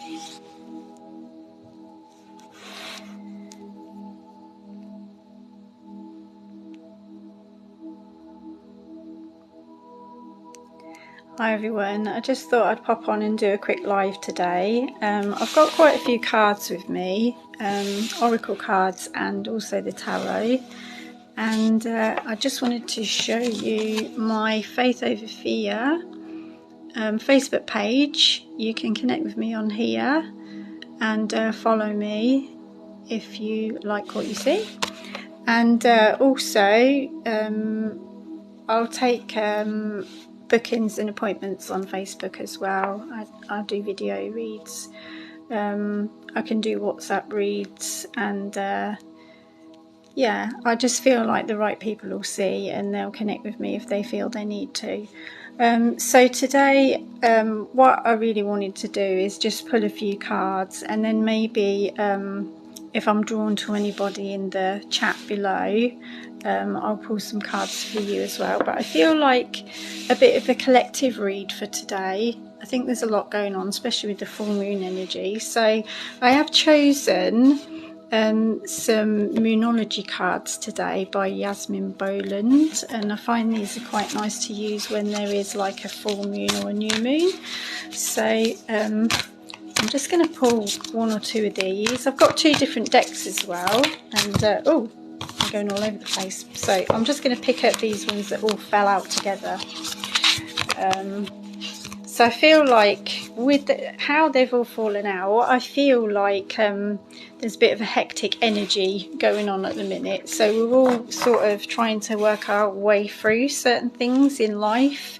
Hi everyone, I just thought I'd pop on and do a quick live today. I've got quite a few cards with me, oracle cards and also the tarot, and I just wanted to show you my Faith Over Fear Facebook page. You can connect with me on here and follow me if you like what you see, and also I'll take bookings and appointments on Facebook as well. I do video reads. I can do WhatsApp reads, and yeah, I just feel like the right people will see and they'll connect with me if they feel they need to. So today what I really wanted to do is just pull a few cards, and then maybe if I'm drawn to anybody in the chat below, I'll pull some cards for you as well. But I feel like a bit of a collective read for today. I think there's a lot going on, especially with the full moon energy. So I have chosen some Moonology cards today by Yasmin Boland, and I find these are quite nice to use when there is like a full moon or a new moon. So I'm just going to pull one or two of these. I've got two different decks as well, and oh, I'm going all over the place. So I'm just going to pick up these ones that all fell out together. So I feel like with how they've all fallen out, I feel like there's a bit of a hectic energy going on at the minute. So we're all sort of trying to work our way through certain things in life.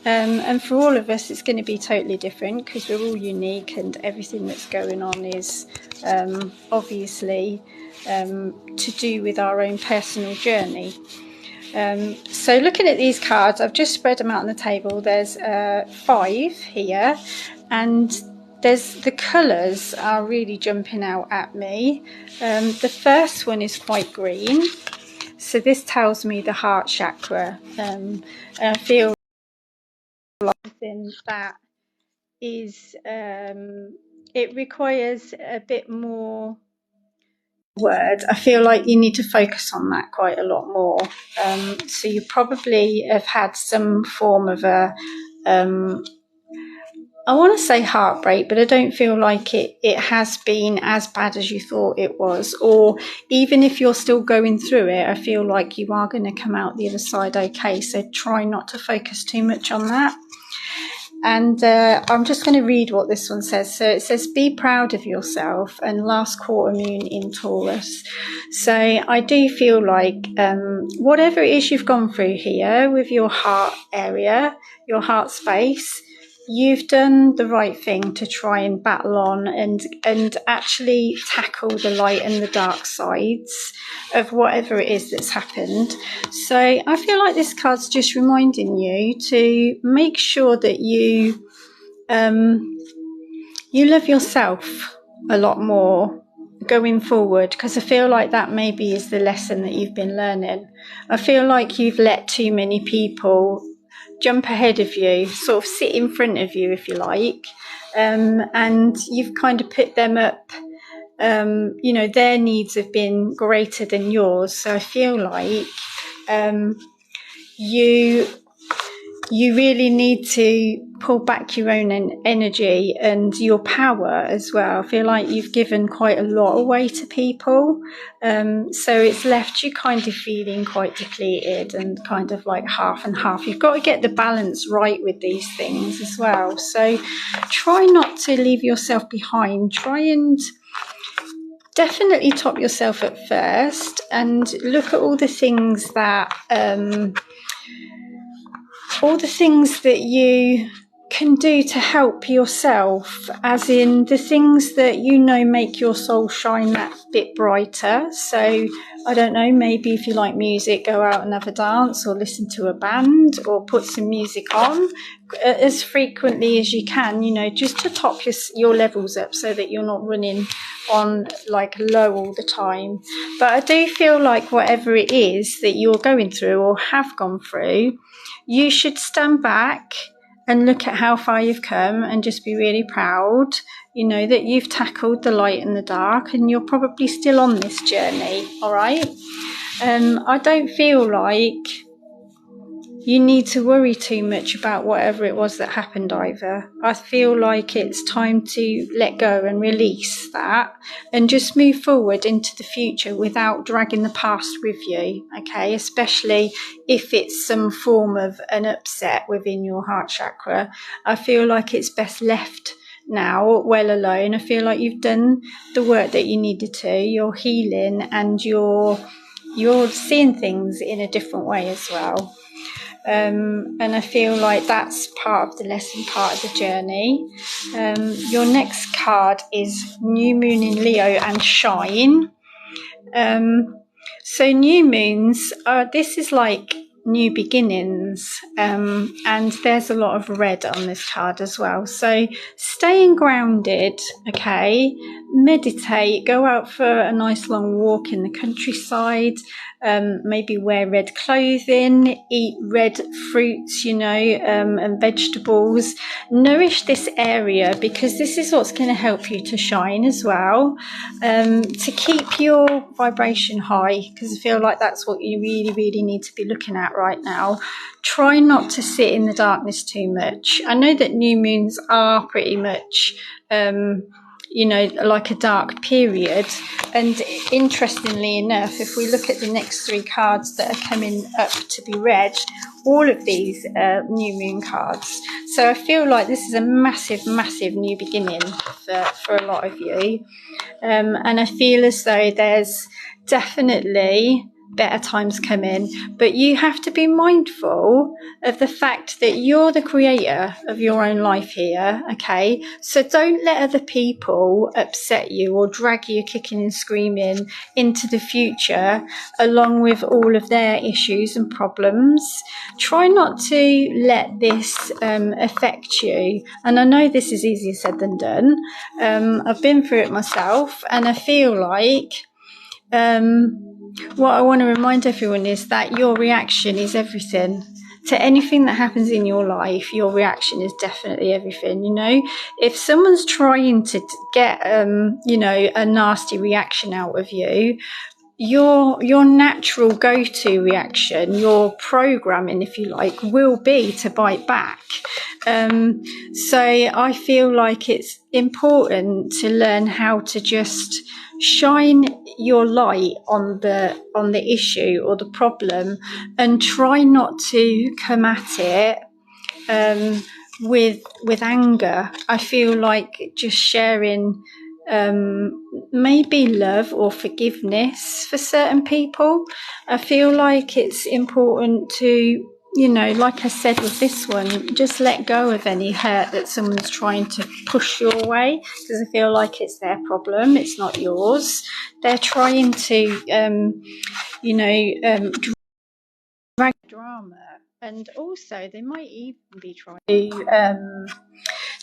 And for all of us, it's going to be totally different because we're all unique, and everything that's going on is obviously to do with our own personal journey. So looking at these cards, I've just spread them out on the table. There's 5 here, and there's the colours are really jumping out at me. The first one is quite green, so this tells me the heart chakra, and I feel like something that is it requires a bit more word. I feel like you need to focus on that quite a lot more. So you probably have had some form of a I want to say heartbreak, but I don't feel like it has been as bad as you thought it was. Or even if you're still going through it, I feel like you are going to come out the other side okay. So try not to focus too much on that. And I'm just going to read what this one says. So it says, be proud of yourself, and last quarter moon in Taurus. So I do feel like whatever it is you've gone through here with your heart area, your heart space, you've done the right thing to try and battle on and actually tackle the light and the dark sides of whatever it is that's happened. So I feel like this card's just reminding you to make sure that you love yourself a lot more going forward, because I feel like that maybe is the lesson that you've been learning. I feel like you've let too many people jump ahead of you, sort of sit in front of you, if you like, and you've kind of put them up. You know, their needs have been greater than yours. So I feel like you really need to pull back your own energy and your power as well. I feel like you've given quite a lot away to people. So it's left you kind of feeling quite depleted and kind of like half and half. You've got to get the balance right with these things as well. So try not to leave yourself behind. Try and definitely top yourself up first, and look at all the things that you can do to help yourself, as in the things that you know make your soul shine that bit brighter. So I don't know, maybe if you like music, go out and have a dance, or listen to a band, or put some music on as frequently as you can, you know, just to top your levels up so that you're not running on like low all the time. But I do feel like whatever it is that you're going through or have gone through, you should stand back and look at how far you've come and just be really proud, you know, that you've tackled the light and the dark, and you're probably still on this journey, all right? I don't feel like you need to worry too much about whatever it was that happened either. I feel like it's time to let go and release that and just move forward into the future without dragging the past with you, okay? Especially if it's some form of an upset within your heart chakra. I feel like it's best left now well alone. I feel like you've done the work that you needed to. You're healing and you're seeing things in a different way as well. And I feel like that's part of the lesson, part of the journey. Your next card is New Moon in Leo and Shine. So new moons, this is like new beginnings, and there's a lot of red on this card as well. So staying grounded, okay, meditate, go out for a nice long walk in the countryside, maybe wear red clothing, eat red fruits, you know, and vegetables. Nourish this area, because this is what's going to help you to shine as well, to keep your vibration high, because I feel like that's what you really, really need to be looking at right now. Try not to sit in the darkness too much. I know that new moons are pretty much you know, like a dark period. And interestingly enough, if we look at the next three cards that are coming up to be read, all of these are new moon cards. So I feel like this is a massive, massive new beginning for a lot of you. And I feel as though there's definitely better times coming, but you have to be mindful of the fact that you're the creator of your own life here, okay? So don't let other people upset you or drag you kicking and screaming into the future along with all of their issues and problems. Try not to let this affect you. And I know this is easier said than done. I've been through it myself, and I feel like what I want to remind everyone is that your reaction is everything. To anything that happens in your life, your reaction is definitely everything. You know, if someone's trying to get, you know, a nasty reaction out of you, your natural go-to reaction, your programming, if you like, will be to bite back. So I feel like it's important to learn how to just shine your light on the issue or the problem, and try not to come at it with anger. I feel like just sharing maybe love or forgiveness for certain people. I feel like it's important to, you know, like I said with this one, just let go of any hurt that someone's trying to push your way, because I feel like it's their problem, it's not yours. They're trying to, you know, drag drama, and also they might even be trying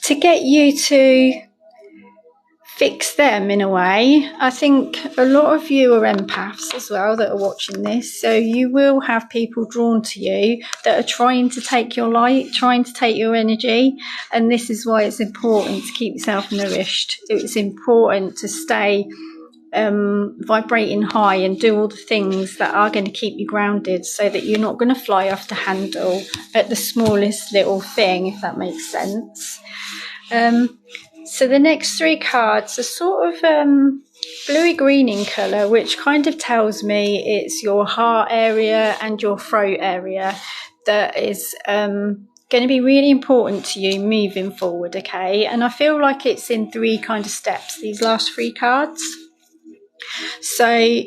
to get you to fix them in a way. I think a lot of you are empaths as well that are watching this, so you will have people drawn to you that are trying to take your light, trying to take your energy, and this is why it's important to keep yourself nourished. It's important to stay vibrating high and do all the things that are going to keep you grounded, so that you're not going to fly off the handle at the smallest little thing, if that makes sense. So the next three cards are sort of bluey-green in colour, which kind of tells me it's your heart area and your throat area that is going to be really important to you moving forward, okay? And I feel like it's in three kind of steps, these last three cards. So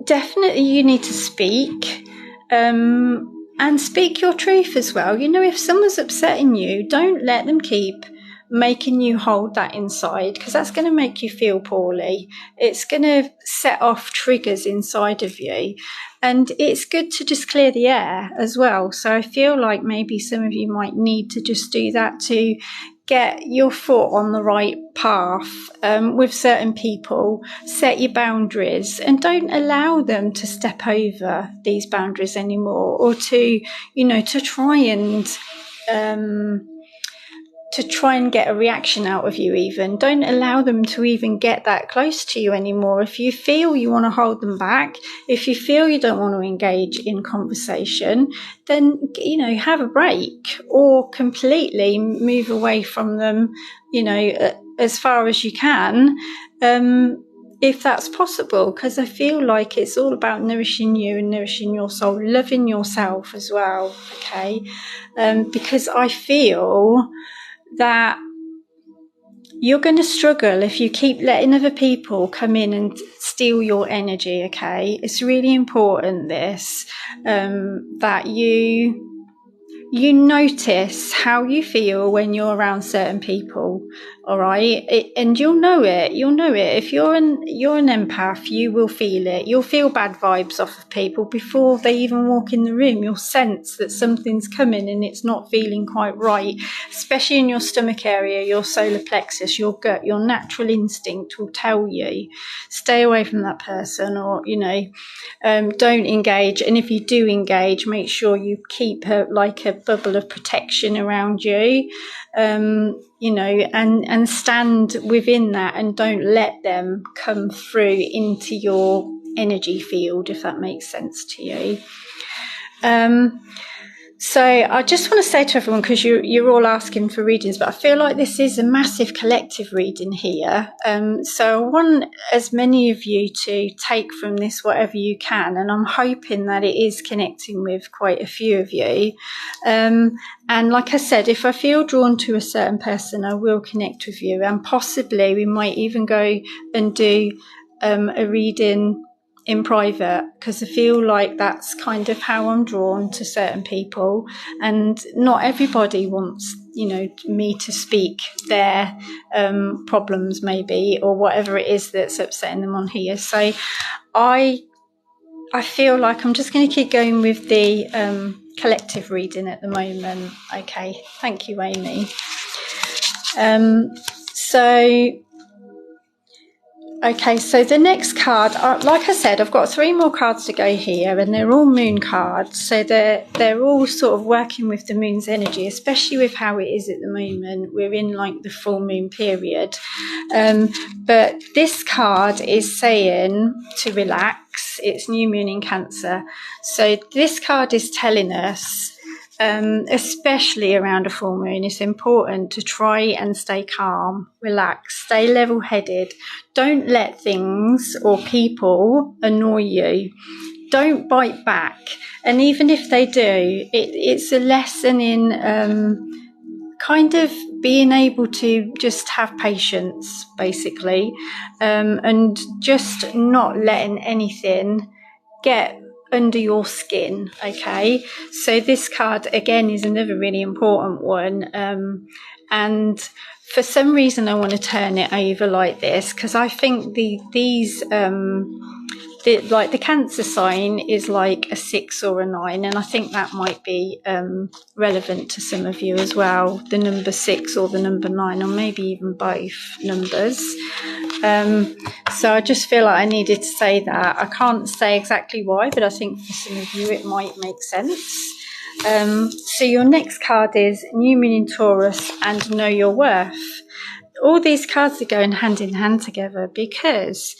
definitely you need to speak, and speak your truth as well. You know, if someone's upsetting you, don't let them keep making you hold that inside, because that's going to make you feel poorly. It's going to set off triggers inside of you, and it's good to just clear the air as well. So I feel like maybe some of you might need to just do that to get your foot on the right path with certain people. Set your boundaries and don't allow them to step over these boundaries anymore, or to, you know, to try and try and get a reaction out of you even. Don't allow them to even get that close to you anymore. If you feel you want to hold them back, if you feel you don't want to engage in conversation, then, you know, have a break or completely move away from them, you know, as far as you can, if that's possible, because I feel like it's all about nourishing you and nourishing your soul, loving yourself as well, okay? Because I feel that you're going to struggle if you keep letting other people come in and steal your energy, okay? It's really important this, that you notice how you feel when you're around certain people, all right? And you'll know it. If you're an empath, you will feel it. You'll feel bad vibes off of people before they even walk in the room. You'll sense that something's coming and it's not feeling quite right, especially in your stomach area, your solar plexus, your gut. Your natural instinct will tell you, stay away from that person, or, you know, don't engage. And if you do engage, make sure you keep a bubble of protection around you, you know, and stand within that, and don't let them come through into your energy field, if that makes sense to you. So I just want to say to everyone, because you're all asking for readings, but I feel like this is a massive collective reading here. So I want as many of you to take from this whatever you can, and I'm hoping that it is connecting with quite a few of you. And like I said, if I feel drawn to a certain person, I will connect with you, and possibly we might even go and do a reading in private, because I feel like that's kind of how I'm drawn to certain people, and not everybody wants, you know, me to speak their problems maybe, or whatever it is that's upsetting them on here. So I feel like I'm just going to keep going with the collective reading at the moment. Okay, thank you, Amy. Okay, so the next card, like I said, I've got 3 more cards to go here, and they're all moon cards. So they're all sort of working with the moon's energy, especially with how it is at the moment. We're in like the full moon period. But this card is saying to relax. It's new moon in Cancer. So this card is telling us, especially around a full moon, it's important to try and stay calm, relax, stay level-headed. Don't let things or people annoy you. Don't bite back. And even if they do, it's a lesson in kind of being able to just have patience, basically, and just not letting anything get under your skin. Okay, so this card again is another really important one, and for some reason I want to turn it over like this, because I think the Cancer sign is like a 6 or a 9, and I think that might be relevant to some of you as well, the number 6 or the number 9, or maybe even both numbers. So I just feel like I needed to say that. I can't say exactly why, but I think for some of you it might make sense. So your next card is New Moon in Taurus and Know Your Worth. All these cards are going hand in hand together, because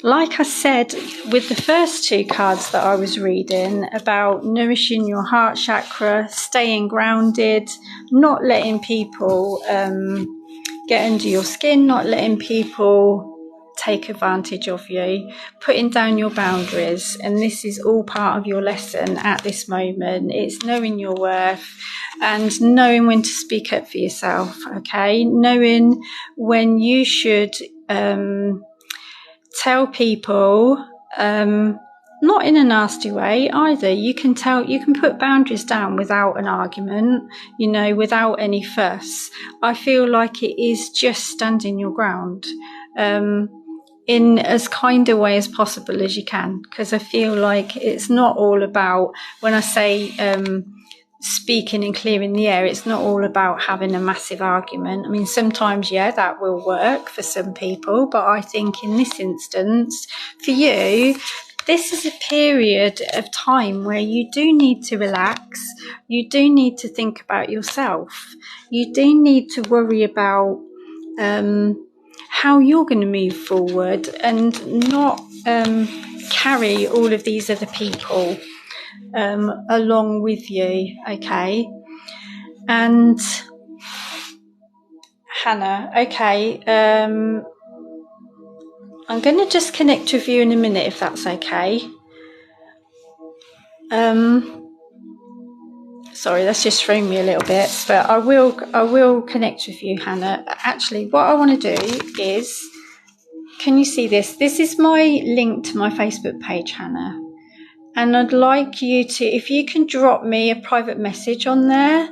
like I said with the first 2 cards that I was reading about nourishing your heart chakra, staying grounded, not letting people get under your skin, not letting people take advantage of you, putting down your boundaries. And this is all part of your lesson at this moment. It's knowing your worth and knowing when to speak up for yourself, okay? Knowing when you should tell people, not in a nasty way either. You can put boundaries down without an argument, you know, without any fuss. I feel like it is just standing your ground, in as kind a way as possible as you can, because I feel like it's not all about, when I say speaking and clearing the air, it's not all about having a massive argument. I mean, sometimes, yeah, that will work for some people, but I think in this instance, for you, this is a period of time where you do need to relax. You do need to think about yourself. You do need to worry about how you're going to move forward and not carry all of these other people along with you, okay? And Hannah, okay, I'm going to just connect with you in a minute, if that's okay. Sorry, that's just thrown me a little bit, but I will connect with you, Hannah. Actually, what I want to do is, can you see this? This is my link to my Facebook page, Hannah. And I'd like you to, if you can drop me a private message on there.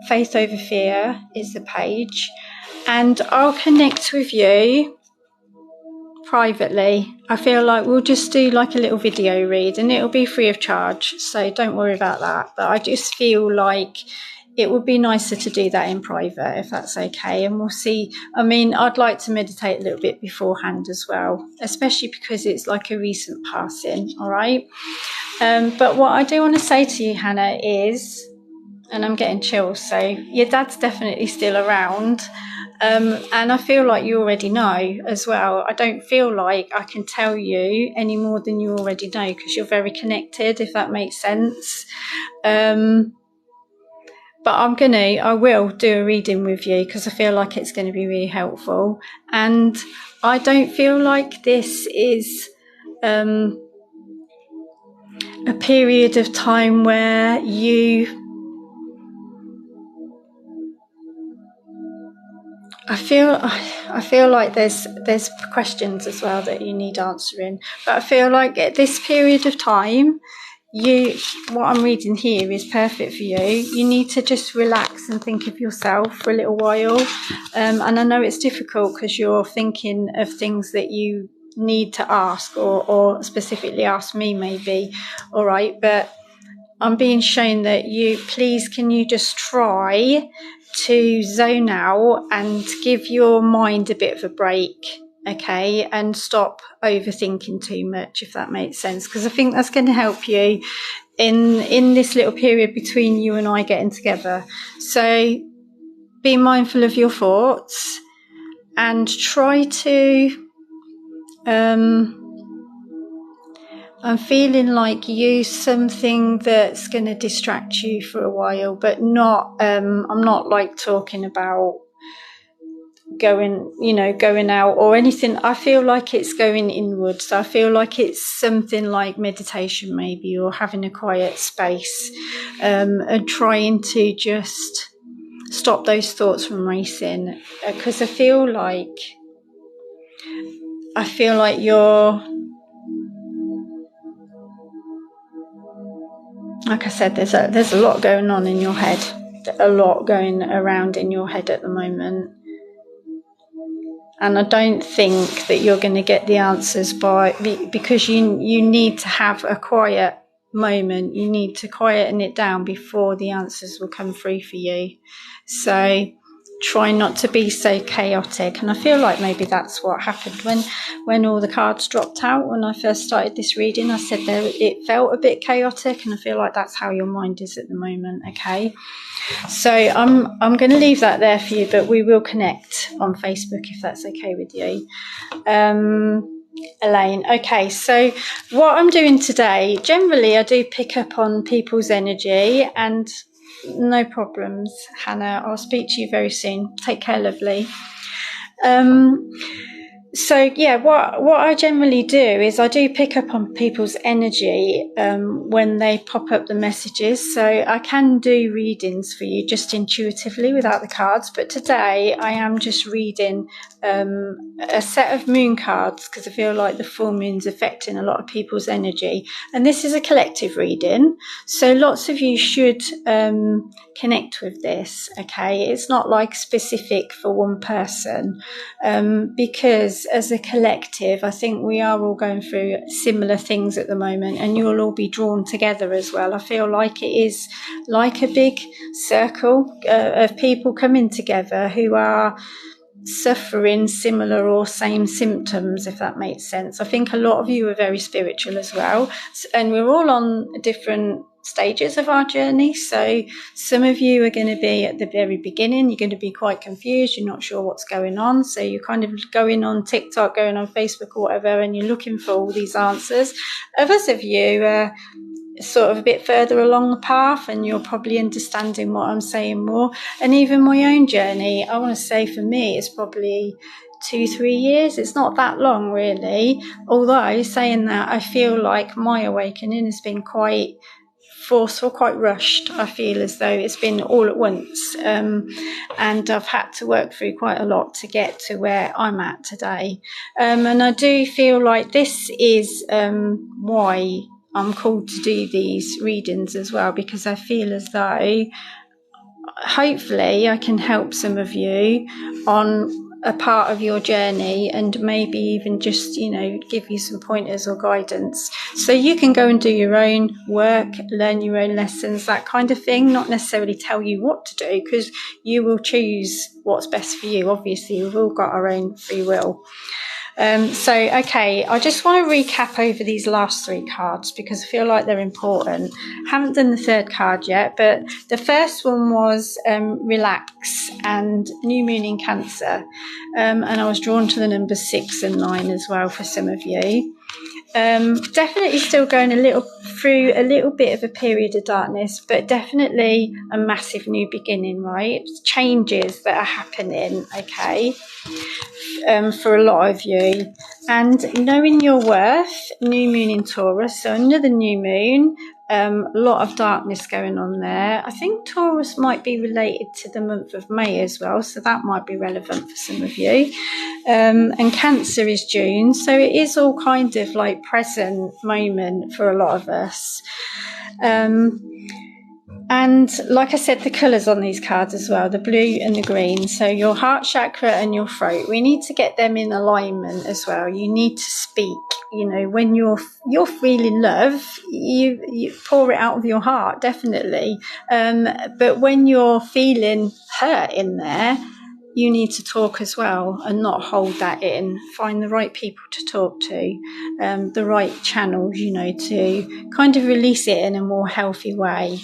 Faith Over Fear is the page, and I'll connect with you privately. I feel like we'll just do like a little video read, and it'll be free of charge, so don't worry about that. But I just feel like it would be nicer to do that in private, if that's okay. And we'll see. I mean, I'd like to meditate a little bit beforehand as well, especially because it's like a recent passing. All right. But what I do want to say to you, Hannah, is, and I'm getting chills, so your dad's definitely still around. And I feel like you already know as well. I don't feel like I can tell you any more than you already know, because you're very connected, if that makes sense. But I will do a reading with you, because I feel like it's going to be really helpful. And I don't feel like this is a period of time where I feel like there's questions as well that you need answering, but I feel like at this period of time, what I'm reading here is perfect for you. You need to just relax and think of yourself for a little while, and I know it's difficult because you're thinking of things that you need to ask, or specifically ask me maybe. All right, but I'm being shown that can you just try to zone out and give your mind a bit of a break, okay, and stop overthinking too much, if that makes sense, because I think that's going to help you in this little period between you and I getting together. So be mindful of your thoughts and try to I'm feeling like use something that's going to distract you for a while, but not, I'm not like talking about going out or anything. I feel like it's going inwards. I feel like it's something like meditation maybe, or having a quiet space, and trying to just stop those thoughts from racing, because I feel like you're, like I said, there's a lot going on in your head, a lot going around in your head at the moment. And I don't think that you're going to get the answers because you need to have a quiet moment. You need to quieten it down before the answers will come through for you. So try not to be so chaotic. And I feel like maybe that's what happened when all the cards dropped out. When I first started this reading, I said it felt a bit chaotic, and I feel like that's how your mind is at the moment. Okay, so I'm going to leave that there for you, but we will connect on Facebook if that's okay with you. Elaine. Okay, so what I'm doing today, generally I do pick up on people's energy, and no problems, Hannah. I'll speak to you very soon. Take care, lovely. So yeah, what I generally do is I do pick up on people's energy when they pop up the messages. So I can do readings for you just intuitively without the cards. But today I am just reading a set of moon cards, because I feel like the full moon's affecting a lot of people's energy. And this is a collective reading, so lots of you should connect with this, okay? It's not like specific for one person, because as a collective, I think we are all going through similar things at the moment, and you'll all be drawn together as well. I feel like it is like a big circle of people coming together who are suffering similar or same symptoms, if that makes sense. I think a lot of you are very spiritual as well, and we're all on different stages of our journey. So some of you are going to be at the very beginning, you're going to be quite confused, you're not sure what's going on, so you're kind of going on TikTok, going on Facebook or whatever, and you're looking for all these answers. Others of you are sort of a bit further along the path and you're probably understanding what I'm saying more. And even my own journey, I want to say for me, it's probably 2-3 years. It's not that long really, although saying that, I feel like my awakening has been quite forceful, quite rushed. I feel as though it's been all at once, and I've had to work through quite a lot to get to where I'm at today, and I do feel like this is why I'm called to do these readings as well, because I feel as though hopefully I can help some of you on a part of your journey, and maybe even just, you know, give you some pointers or guidance so you can go and do your own work, learn your own lessons, that kind of thing. Not necessarily tell you what to do, because you will choose what's best for you. Obviously we've all got our own free will. Okay, I just want to recap over these last 3 cards because I feel like they're important. Haven't done the 3rd card yet, but the first one was relax and new moon in Cancer, and I was drawn to the numbers 6 and 9 as well for some of you. Definitely still going through a little bit of a period of darkness, but definitely a massive new beginning, right? Changes that are happening, okay, for a lot of you. And knowing your worth, new moon in Taurus, so another new moon, a lot of darkness going on there. I think Taurus might be related to the month of May as well, so that might be relevant for some of you. And Cancer is June, so it is all kind of like present moment for a lot of us. And like I said, the colours on these cards as well, the blue and the green. So your heart chakra and your throat, we need to get them in alignment as well. You need to speak. You know, when you're feeling love, you pour it out of your heart, definitely. But when you're feeling hurt in there, you need to talk as well and not hold that in. Find the right people to talk to, the right channels, you know, to kind of release it in a more healthy way.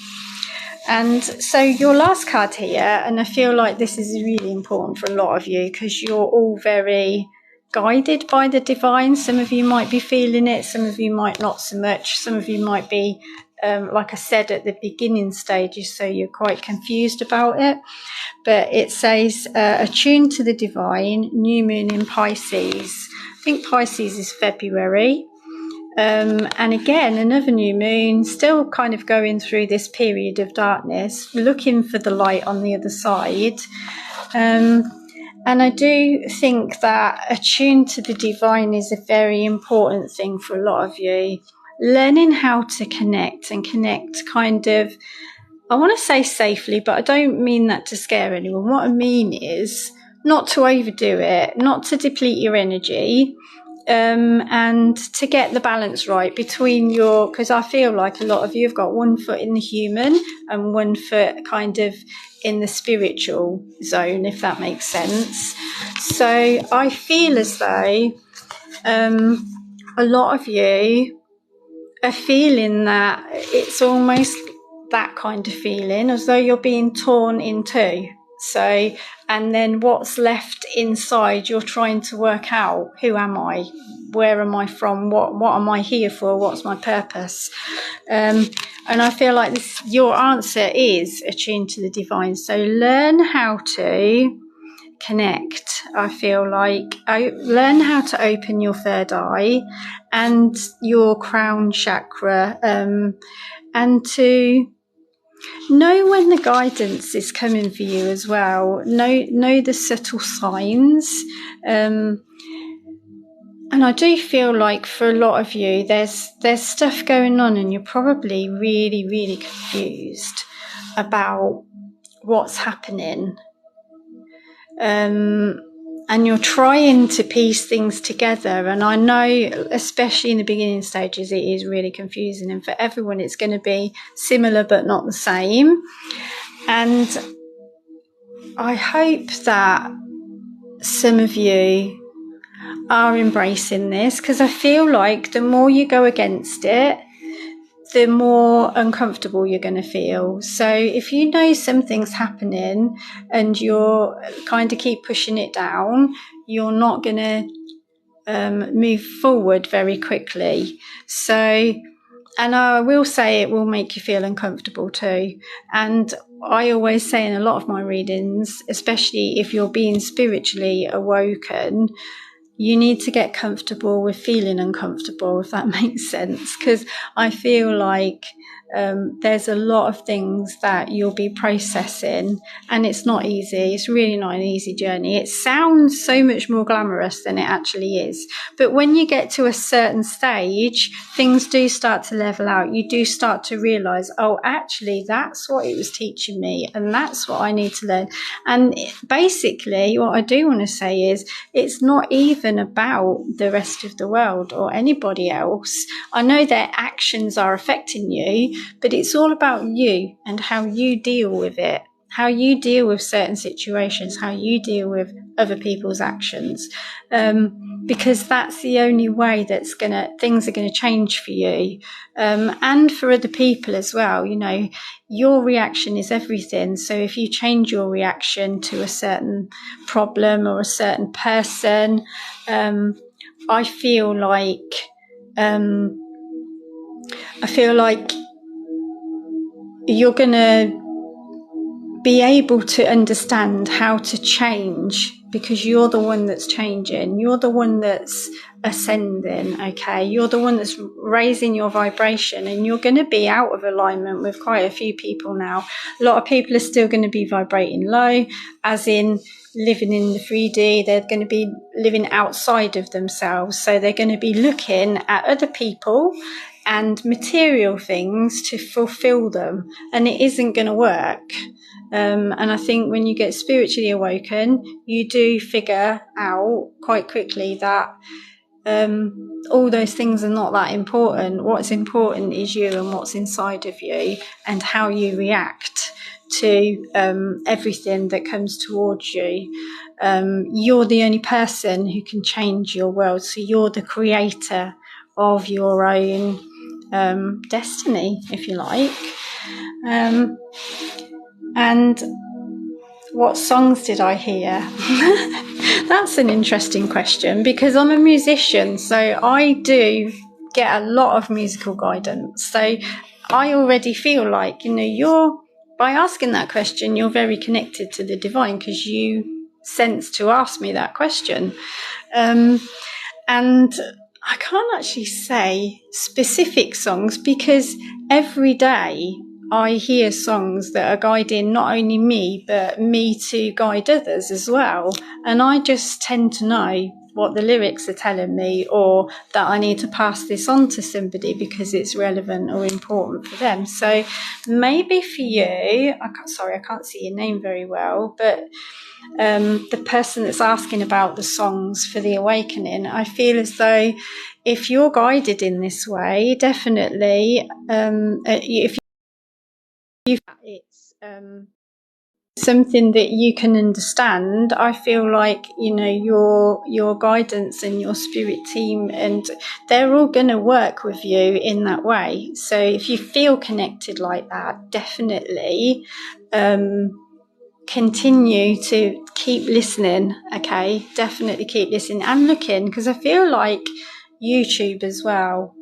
And so your last card here, and I feel like this is really important for a lot of you because you're all very guided by the divine. Some of you might be feeling it, some of you might not so much, some of you might be, like I said, at the beginning stages, so you're quite confused about it. But it says, attuned to the divine, new moon in Pisces. I think Pisces is February. And again, another new moon, still kind of going through this period of darkness, looking for the light on the other side. And I do think that attuned to the divine is a very important thing for a lot of you. Learning how to connect and connect kind of, I want to say safely, but I don't mean that to scare anyone. What I mean is not to overdo it, not to deplete your energy, and to get the balance right between your, because I feel like a lot of you have got one foot in the human and one foot kind of in the spiritual zone, if that makes sense. So I feel as though a lot of you are feeling that it's almost that kind of feeling, as though you're being torn in two. So, and then what's left inside, you're trying to work out, who am I? Where am I from? What am I here for? What's my purpose? And I feel like your answer is attuned to the divine. So learn how to connect. I feel like learn how to open your third eye and your crown chakra, and to know when the guidance is coming for you as well. Know the subtle signs. And I do feel like for a lot of you, there's stuff going on and you're probably really, really confused about what's happening. And you're trying to piece things together. And I know, especially in the beginning stages, it is really confusing. And for everyone, it's going to be similar but not the same. And I hope that some of you are embracing this, because I feel like the more you go against it, the more uncomfortable you're going to feel. So if you know something's happening and you're kind of keep pushing it down, you're not going to move forward very quickly. So, and I will say it will make you feel uncomfortable too. And I always say in a lot of my readings, especially if you're being spiritually awoken, you need to get comfortable with feeling uncomfortable, if that makes sense. Because I feel like there's a lot of things that you'll be processing, and it's not easy. It's really not an easy journey. It sounds so much more glamorous than it actually is. But when you get to a certain stage, things do start to level out. You do start to realise, oh, actually, that's what it was teaching me, and that's what I need to learn. And basically, what I do want to say is, it's not even about the rest of the world or anybody else. I know their actions are affecting you, but it's all about you and how you deal with it, how you deal with certain situations, how you deal with other people's actions, because that's the only way that's things are gonna change for you, and for other people as well. You know, your reaction is everything. So if you change your reaction to a certain problem or a certain person, I feel like you're going to be able to understand how to change, because you're the one that's changing. You're the one that's ascending, okay? You're the one that's raising your vibration, and you're going to be out of alignment with quite a few people now. A lot of people are still going to be vibrating low, as in living in the 3D. They're going to be living outside of themselves. So they're going to be looking at other people and material things to fulfill them, and it isn't going to work. And I think when you get spiritually awoken, you do figure out quite quickly that all those things are not that important. What's important is you and what's inside of you, and how you react to everything that comes towards you. You're the only person who can change your world. So you're the creator of your own destiny, if you like. And what songs did I hear? That's an interesting question, because I'm a musician, so I do get a lot of musical guidance. So I already feel like, you know, by asking that question, you're very connected to the divine, because you sense to ask me that question. And I can't actually say specific songs, because every day I hear songs that are guiding not only me, but me to guide others as well. And I just tend to know what the lyrics are telling me, or that I need to pass this on to somebody because it's relevant or important for them. So maybe for you, I can't see your name very well, but the person that's asking about the songs for the awakening, I feel as though if you're guided in this way, definitely, if it's something that you can understand, I feel like, you know, your guidance and your spirit team, and they're all going to work with you in that way. So if you feel connected like that, definitely continue to keep listening. Okay, definitely keep listening and looking, because I feel like YouTube as well,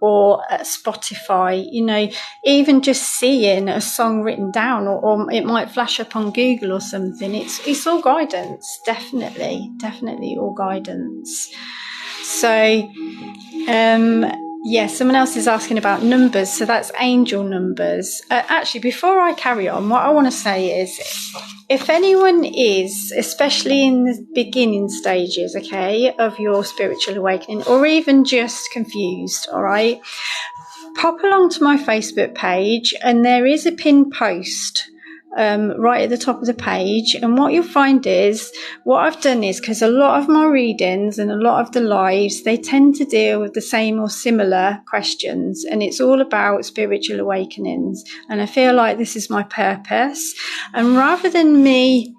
or Spotify, you know, even just seeing a song written down, or it might flash up on Google or something, it's all guidance. Definitely all guidance. So someone else is asking about numbers, so that's angel numbers. Actually, before I carry on, what I want to say is, if anyone is, especially in the beginning stages, okay, of your spiritual awakening, or even just confused, all right, pop along to my Facebook page, and there is a pinned post right at the top of the page. And what you'll find is, what I've done is, because a lot of my readings and a lot of the lives, they tend to deal with the same or similar questions, and it's all about spiritual awakenings. And I feel like this is my purpose. And rather than me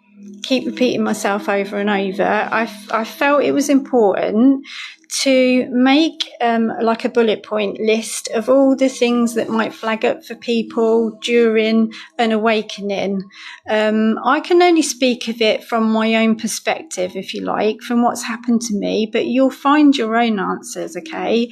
keep repeating myself over and over, I felt it was important to make like a bullet point list of all the things that might flag up for people during an awakening. I can only speak of it from my own perspective, if you like, from what's happened to me, but you'll find your own answers, okay?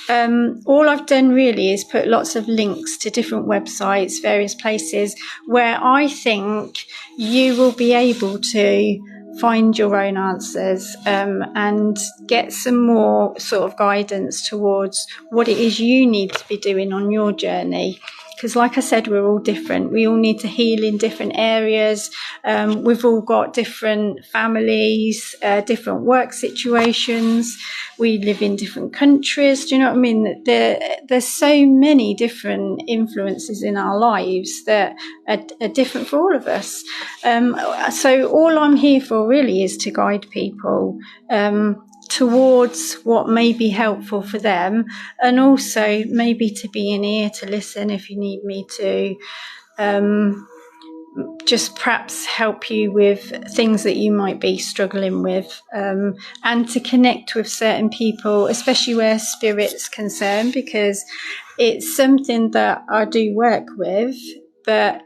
All I've done really is put lots of links to different websites, various places where I think you will be able to find your own answers and get some more sort of guidance towards what it is you need to be doing on your journey. Because like I said, we're all different. We all need to heal in different areas. We've all got different families, different work situations. We live in different countries. Do you know what I mean? There's so many different influences in our lives that are different for all of us. So all I'm here for really is to guide people towards what may be helpful for them, and also maybe to be an ear to listen if you need me to just perhaps help you with things that you might be struggling with, and to connect with certain people, especially where spirit's concerned, because it's something that I do work with, but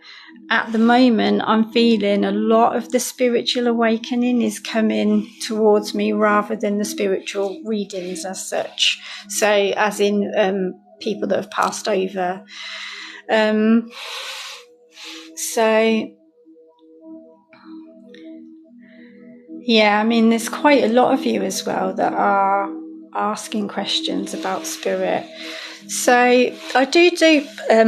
at the moment, I'm feeling a lot of the spiritual awakening is coming towards me rather than the spiritual readings as such. So, as in people that have passed over. Yeah, I mean, there's quite a lot of you as well that are asking questions about spirit. So I do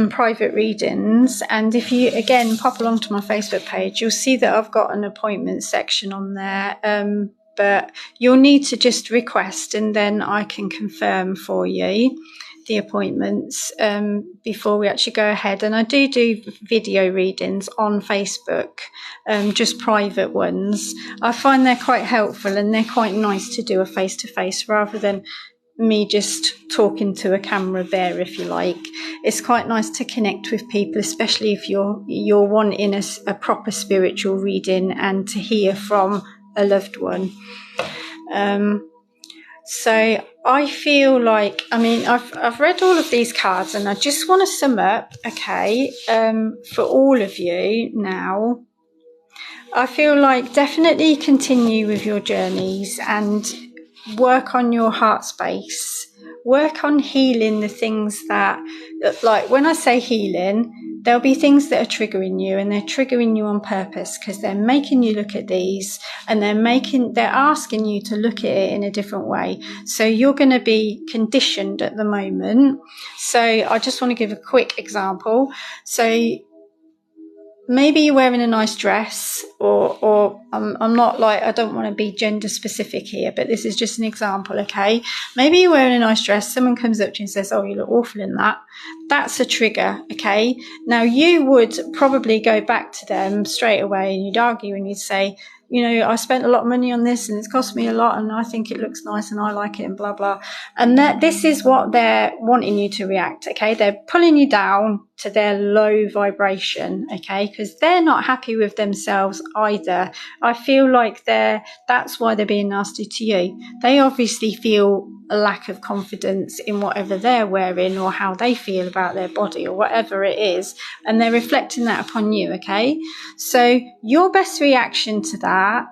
private readings, and if you again pop along to my Facebook page, you'll see that I've got an appointment section on there, but you'll need to just request, and then I can confirm for you the appointments before we actually go ahead. And I do video readings on Facebook, just private ones. I find they're quite helpful, and they're quite nice to do a face-to-face rather than me just talking to a camera there, if you like. It's quite nice to connect with people, especially if you're wanting a proper spiritual reading and to hear from a loved one. So I feel like, I mean, I've read all of these cards, and I just want to sum up, okay, for all of you now. I feel like definitely continue with your journeys and work on your heart space. Work on healing the things that, like when I say healing, there'll be things that are triggering you, and they're triggering you on purpose because they're making you look at these, and they're asking you to look at it in a different way. So you're going to be conditioned at the moment. So I just want to give a quick example. So maybe you're wearing a nice dress, or I'm not like, I don't want to be gender specific here, but this is just an example, okay? Maybe you're wearing a nice dress, someone comes up to you and says, oh, you look awful in that. That's a trigger, okay? Now, you would probably go back to them straight away, and you'd argue, and you'd say, you know, I spent a lot of money on this, and it's cost me a lot, and I think it looks nice, and I like it, and blah, blah. And this is what they're wanting you to react, okay? They're pulling you down to their low vibration, okay? Because they're not happy with themselves either. I feel like that's why they're being nasty to you. They obviously feel a lack of confidence in whatever they're wearing, or how they feel about their body, or whatever it is, and they're reflecting that upon you, okay? So your best reaction to that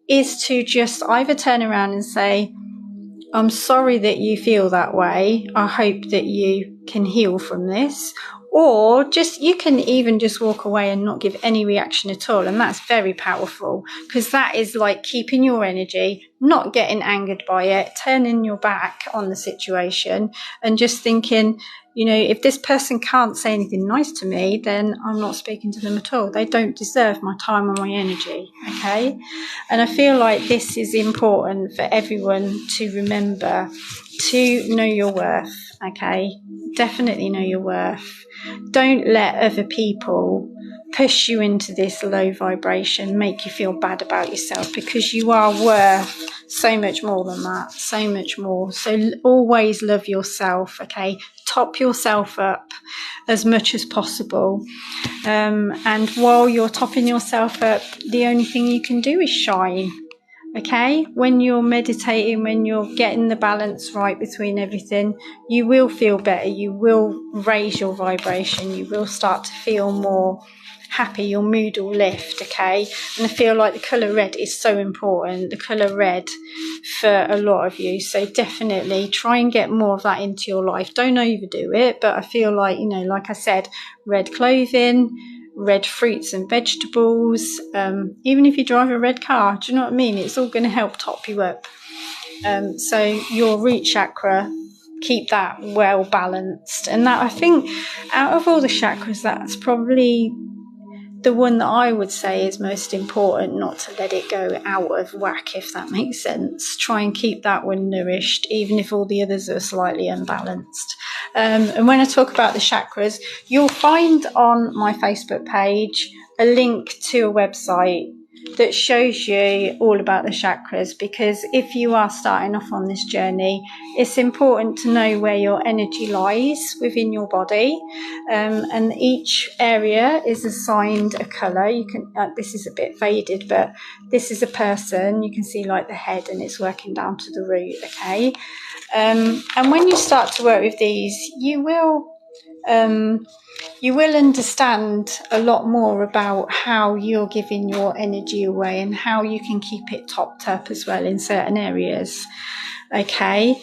is to just either turn around and say, I'm sorry that you feel that way. I hope that you can heal from this. Or you can even just walk away and not give any reaction at all. And that's very powerful, because that is like keeping your energy, not getting angered by it, turning your back on the situation, and just thinking, you know, if this person can't say anything nice to me, then I'm not speaking to them at all. They don't deserve my time or my energy, okay? And I feel like this is important for everyone to remember, to know your worth, okay? Definitely know your worth. Don't let other people push you into this low vibration, make you feel bad about yourself, because you are worth so much more than that, so much more. So always love yourself, okay? Top yourself up as much as possible. And while you're topping yourself up, the only thing you can do is shine. Okay, when you're meditating, when you're getting the balance right between everything, you will feel better, you will raise your vibration, you will start to feel more happy, your mood will lift, okay? And I feel like the colour red is so important, the colour red for a lot of you. So definitely try and get more of that into your life. Don't overdo it, but I feel like, you know, like I said, red clothing, red fruits and vegetables, even if you drive a red car, do you know what I mean? It's all going to help top you up. So your root chakra, keep that well balanced. And that, I think, out of all the chakras, that's probably the one that I would say is most important, not to let it go out of whack, if that makes sense. Try and keep that one nourished, even if all the others are slightly unbalanced. And when I talk about the chakras, you'll find on my Facebook page a link to a website that shows you all about the chakras, because if you are starting off on this journey, it's important to know where your energy lies within your body, and each area is assigned a colour. You can this is a bit faded, but this is a person. You can see like the head, and it's working down to the root, okay? And when you start to work with these, you will understand a lot more about how you're giving your energy away and how you can keep it topped up as well in certain areas, okay?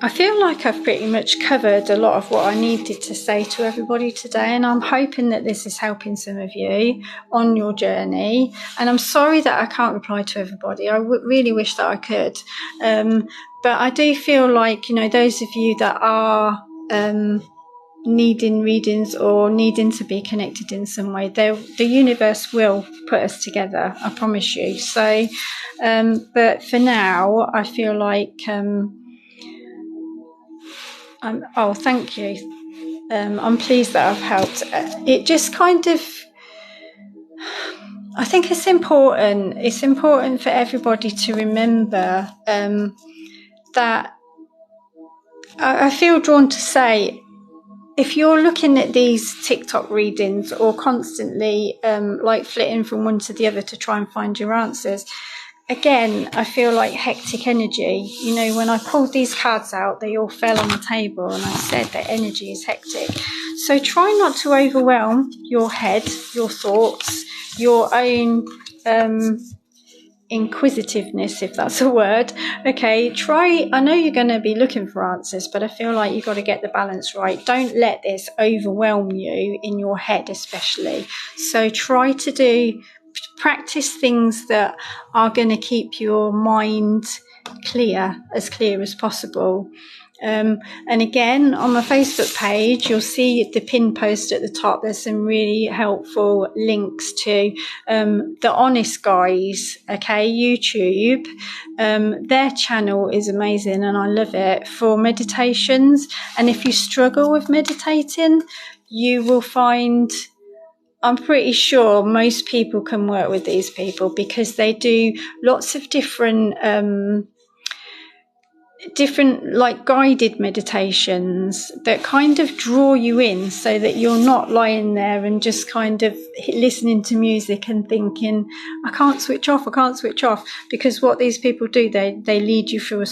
I feel like I've pretty much covered a lot of what I needed to say to everybody today, and I'm hoping that this is helping some of you on your journey. And I'm sorry that I can't reply to everybody. I really wish that I could. But I do feel like, you know, those of you that are needing readings or needing to be connected in some way, the universe will put us together, I promise you. So, but for now, I feel like... oh, thank you. I'm pleased that I've helped. It just kind of, I think it's important. It's important for everybody to remember that I feel drawn to say, if you're looking at these TikTok readings or constantly like flitting from one to the other to try and find your answers, again, I feel like hectic energy. You know, when I pulled these cards out, they all fell on the table, and I said that energy is hectic. So try not to overwhelm your head, your thoughts, your own inquisitiveness, if that's a word. Okay, I know you're going to be looking for answers, but I feel like you've got to get the balance right. Don't let this overwhelm you in your head, especially. So try to practice things that are going to keep your mind clear as possible. And again, on my Facebook page, you'll see the pin post at the top. There's some really helpful links to the Honest Guys, okay, YouTube. Their channel is amazing, and I love it, for meditations. And if you struggle with meditating, you will find... I'm pretty sure most people can work with these people, because they do lots of different like guided meditations that kind of draw you in, so that you're not lying there and just kind of listening to music and thinking, I can't switch off, because what these people do, they lead you through a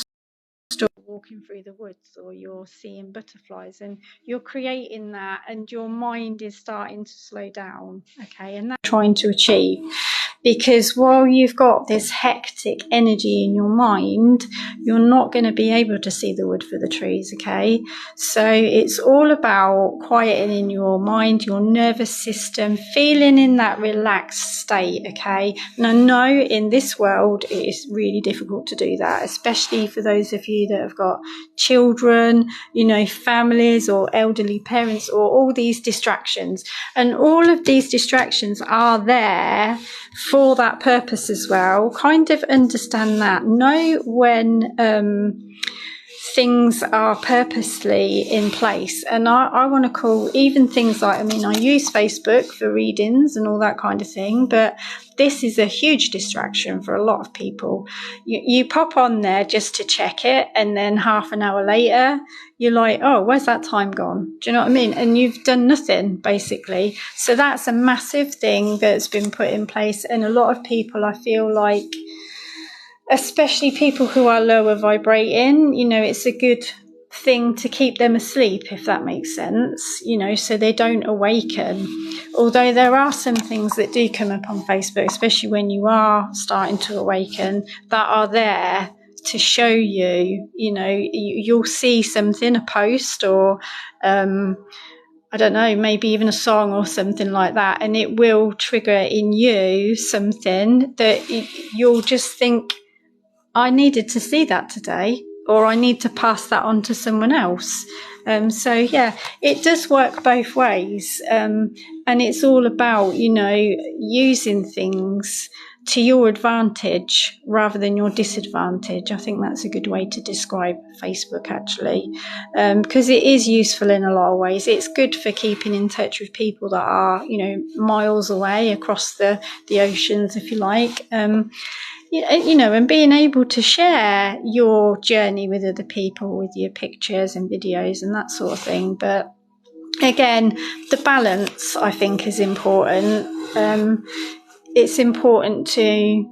story, walking through the woods, or you're seeing butterflies, and you're creating that, and your mind is starting to slow down, okay? And that's trying to achieve, because while you've got this hectic energy in your mind, you're not going to be able to see the wood for the trees, okay? So it's all about quieting your mind, your nervous system, feeling in that relaxed state, okay? And I know in this world it is really difficult to do that, especially for those of you that have got children, you know, families or elderly parents, or all these distractions. And all of these distractions are there for that purpose as well. Kind of understand that. Know when things are purposely in place. And I want to call even things like, I mean, I use Facebook for readings and all that kind of thing, but this is a huge distraction for a lot of people. You pop on there just to check it, and then half an hour later, you're like, oh, where's that time gone? Do you know what I mean? And you've done nothing, basically. So that's a massive thing that's been put in place. And a lot of people, I feel like, especially people who are lower vibrating, you know, it's a good thing to keep them asleep, if that makes sense, you know, so they don't awaken. Although there are some things that do come up on Facebook, especially when you are starting to awaken, that are there to show you, you know, you'll see something, a post, or I don't know, maybe even a song or something like that, and it will trigger in you something that you'll just think, I needed to see that today, or I need to pass that on to someone else. So yeah, it does work both ways. And it's all about, you know, using things to your advantage rather than your disadvantage. I think that's a good way to describe Facebook, actually, because it is useful in a lot of ways. It's good for keeping in touch with people that are, you know, miles away across the oceans, if you like. You know, and being able to share your journey with other people, with your pictures and videos and that sort of thing. But again, the balance, I think, is important. It's important to,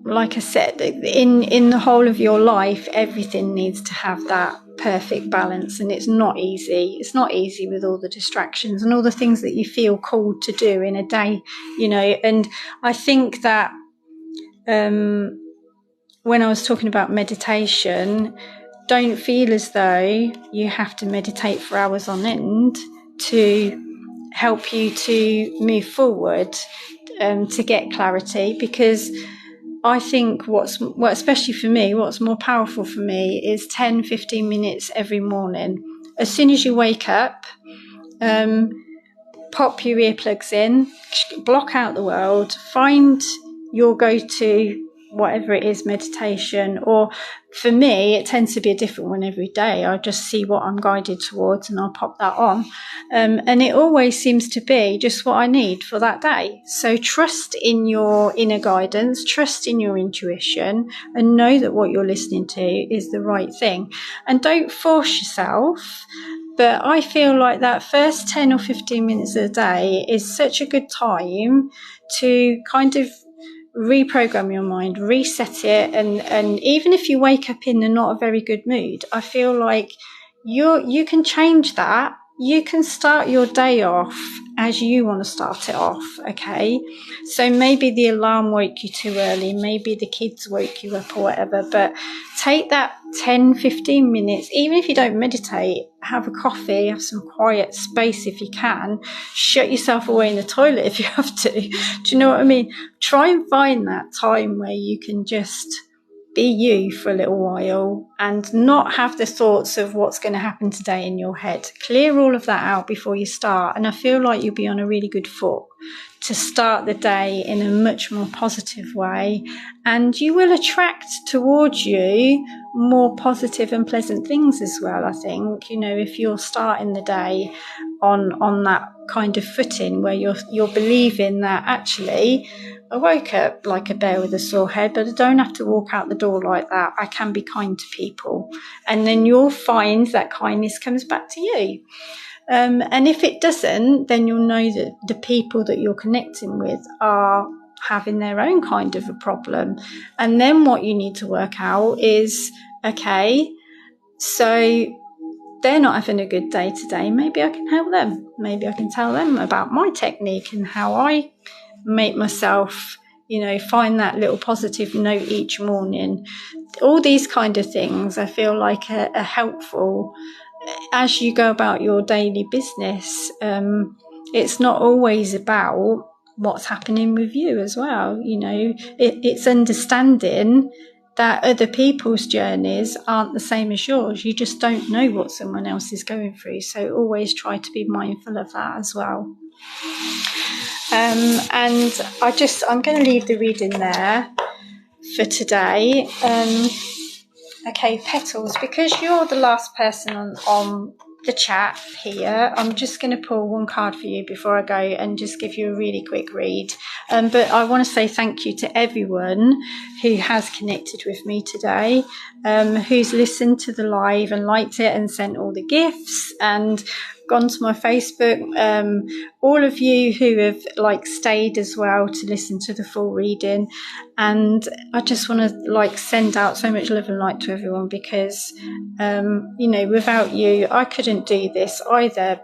like I said, in the whole of your life, everything needs to have that perfect balance, and it's not easy. It's not easy with all the distractions and all the things that you feel called to do in a day, you know. And I think that when I was talking about meditation, don't feel as though you have to meditate for hours on end to help you to move forward, to get clarity, because I think especially for me, what's more powerful for me is 10-15 minutes every morning. As soon as you wake up, pop your earplugs in, block out the world, find your go-to, whatever it is, meditation, or for me, it tends to be a different one every day. I just see what I'm guided towards and I'll pop that on. And it always seems to be just what I need for that day. So trust in your inner guidance, trust in your intuition, and know that what you're listening to is the right thing. And don't force yourself. But I feel like that first 10 or 15 minutes of the day is such a good time to kind of reprogram your mind, reset it, and even if you wake up in a not a very good mood, I feel like you can change that. You can start your day off as you want to start it off, okay? So maybe the alarm woke you too early, maybe the kids woke you up or whatever, but take that 10-15 minutes, even if you don't meditate, have a coffee, have some quiet space if you can, shut yourself away in the toilet if you have to. Do you know what I mean? Try and find that time where you can just be you for a little while and not have the thoughts of what's going to happen today in your head. Clear all of that out before you start, and I feel like you'll be on a really good foot to start the day in a much more positive way, and you will attract towards you more positive and pleasant things as well. I think, you know, if you're starting the day on that kind of footing where you're believing that actually I woke up like a bear with a sore head, but I don't have to walk out the door like that. I can be kind to people, and then you'll find that kindness comes back to you. And if it doesn't, then you'll know that the people that you're connecting with are having their own kind of a problem. And then what you need to work out is, okay, so they're not having a good day today. Maybe I can help them. Maybe I can tell them about my technique and how I make myself, you know, find that little positive note each morning. All these kind of things I feel like are helpful as you go about your daily business. It's not always about what's happening with you as well. You know, it's understanding that other people's journeys aren't the same as yours. You just don't know what someone else is going through. So always try to be mindful of that as well. And I'm going to leave the reading there for today. Okay, Petals, because you're the last person on the chat here, I'm just going to pull one card for you before I go and just give you a really quick read. But I want to say thank you to everyone who has connected with me today, who's listened to the live and liked it and sent all the gifts and gone to my Facebook, all of you who have stayed as well to listen to the full reading. And I just want to send out so much love and light to everyone, because without you I couldn't do this either.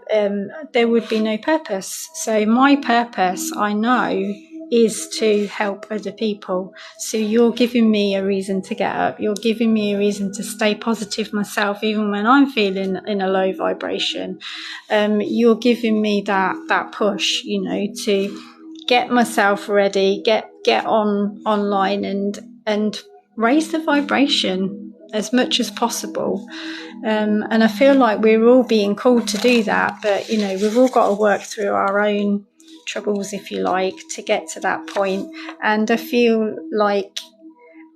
There would be no purpose. So my purpose, I know, is to help other people. So you're giving me a reason to get up. You're giving me a reason to stay positive myself, even when I'm feeling in a low vibration. You're giving me that push, to get myself ready, get online and raise the vibration as much as possible. And I feel like we're all being called to do that, but we've all got to work through our own troubles, if you like, to get to that point. And I feel like,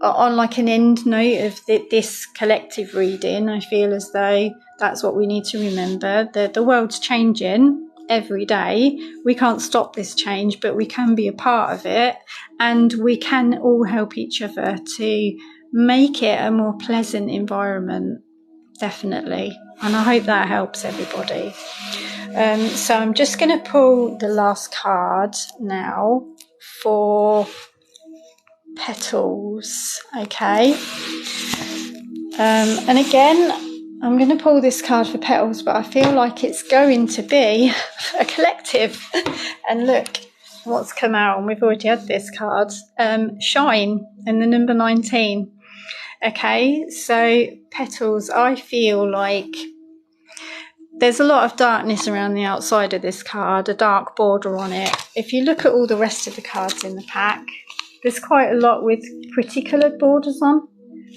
on an end note of this collective reading, I feel as though that's what we need to remember, that the world's changing every day. We can't stop this change, but we can be a part of it, and we can all help each other to make it a more pleasant environment, definitely. And I hope that helps everybody. So I'm just going to pull the last card now for Petals. Okay. And again, I'm going to pull this card for Petals, but I feel like it's going to be a collective. And look what's come out, and we've already had this card. Shine, and the number 19. Okay, so Petals, I feel like there's a lot of darkness around the outside of this card, a dark border on it. If you look at all the rest of the cards in the pack, there's quite a lot with pretty coloured borders on.